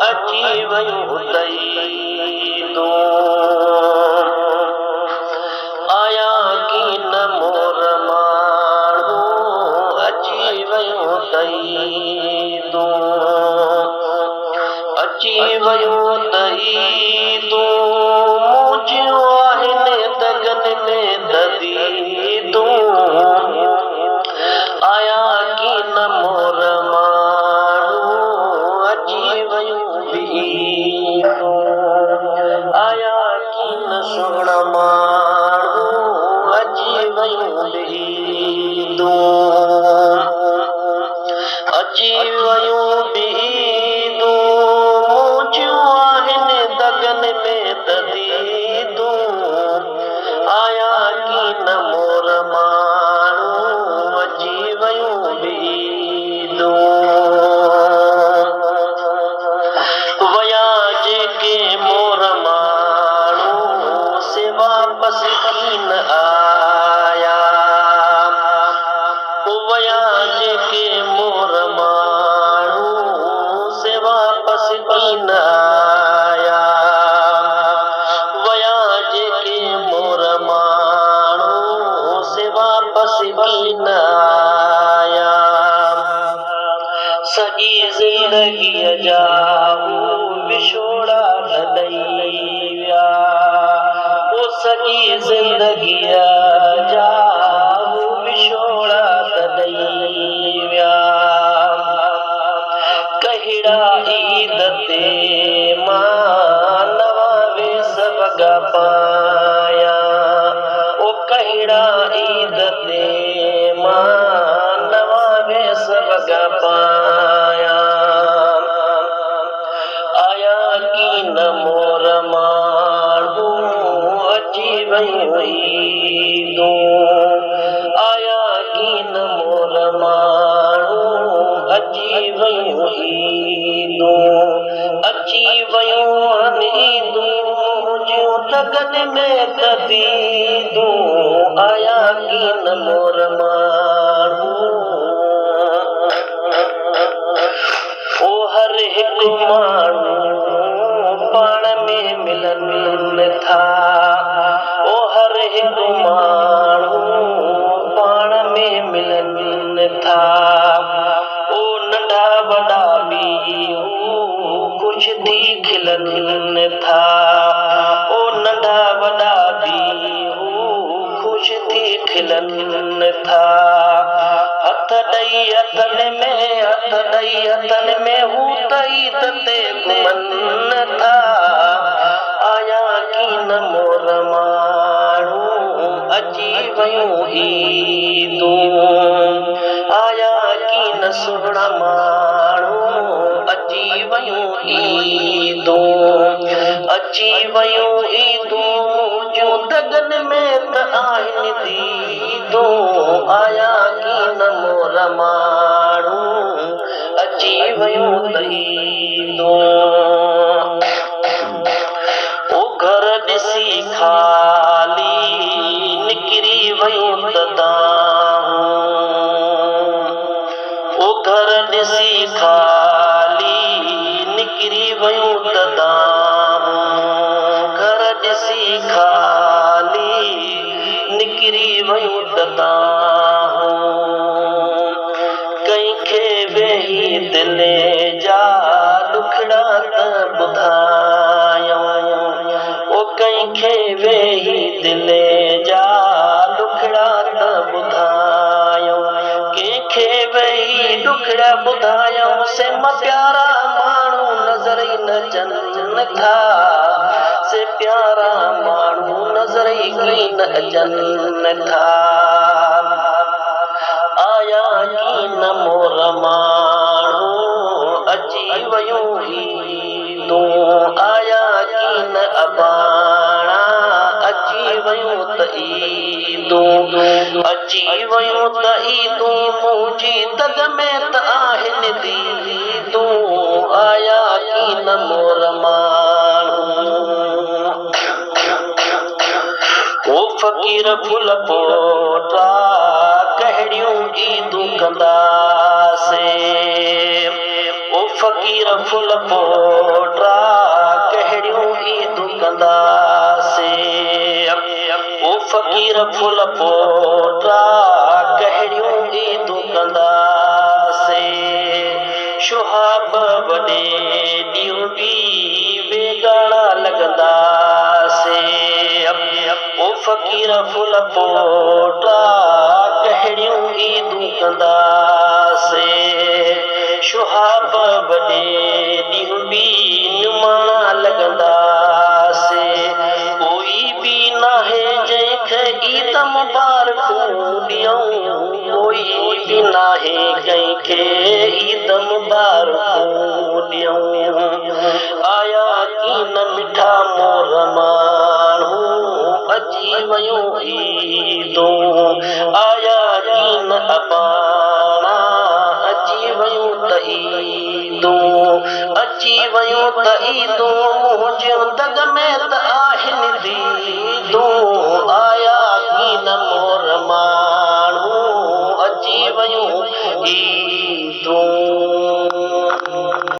अची वयूं तई तूं आया की न मोर माण्हू अची वयूं तई तूं अची वयूं तई तूं मुंहिंजियूं आहिनि दगनि में ददी तूं आया की न मोर माण्हू अची वयूं बि आया की न सुहिणा माण्हू अची वयूं बि अची वयूं बि मुंहिंजियूं आहिनि दगनि में ददी तूं आया की न मोर माण्हू अची वयूं बि वया जेके मोर माण्हू से वापसि कीन आया वया जेके मोर माण्हू से वापसि कीन आया वया जेके मोर माण्हू से वापसि कीन आया सॼी ज़िंदगीअ जा विछोड़ा ॾई विया सॼी ज़िंदगीअ जा विछोड़ा ॾई विया कहिड़ा ईद ते मां नवां वेस वॻा पाया कहिड़ा ईद ते मां नवां वेस वॻा पाया आया की न मोर माण्हू अची वयूं आया की न मोर माण्हू अची वयूं अची वयूं मुंहिंजियूं दगनि में ददी आया की न मोर माण्हू हर हिकु माण्हू पाण में मिलनि था हर हिकु माण्हू पाण में मिलनि था नंढा वॾा बि ख़ुशि थी खिलनि था नंढा वॾा बि ख़ुशि थी खिलनि था हथ ॾई हथनि में हू त ईद ते घुमनि था आया की न मोर माण्हू अची वयूं आया की न सुहिणा माण्हू अची वयूं अची वयूं मुंहिंजियूं दगनि में त आहिनि दीदूं आया की न मोर माण्हू अची वयूं तई घर ॾिसी खाली निकिरी वयूं त घर ॾिसी खाली निकिरी वयूं त घर ॾिसी खाली निकिरी वयूं त कंहिंखे वेही दिलि जा दुखड़ा त ॿुधायूं कंहिंखे वेही दिलि जा दुखड़ा त ॿुधायूं कंहिंखे वेही दुखड़ा ॿुधायूं से प्यारा माण्हू नज़र ई न अचनि था से प्यारा माण्हू नज़र ई न अचनि था आया की न मोर माण्हू अची वयूं आया की न अबाणा अची वयूं त अची वयूं त मुंहिंजी दग में त आहिनि दीदूं आया की न मोर माण्हू फकीर फुल पोटा कहिड़ियूं ईदूं कंदासीं फ़क़ीर फुल पोटा कहिड़ियूं ईदूं कंदासीं ओ फ़क़ीर फुल पोटा कहिड़ियूं ईदूं कंदासीं शुहाब वॾे ॾींहुं बि वेगाड़ा लॻंदासीं ओ फ़क़ीर फुल पोटा कहिड़ियूं ईदूं कंदासीं शुहाब वॾे ॾींहुं बि निमाणा लॻंदासीं कोई बि नाहे जंहिंखे ईद मुबारकूं ॾियूं कोई बि नाहे कंहिंखे ईद मुबारकूं ॾियूं आया कीन मिठा मोर माण्हू अची वियूं ईदूं आया कीन अबाणा अची वियूं त ईदूं अची वियूं त ईदूं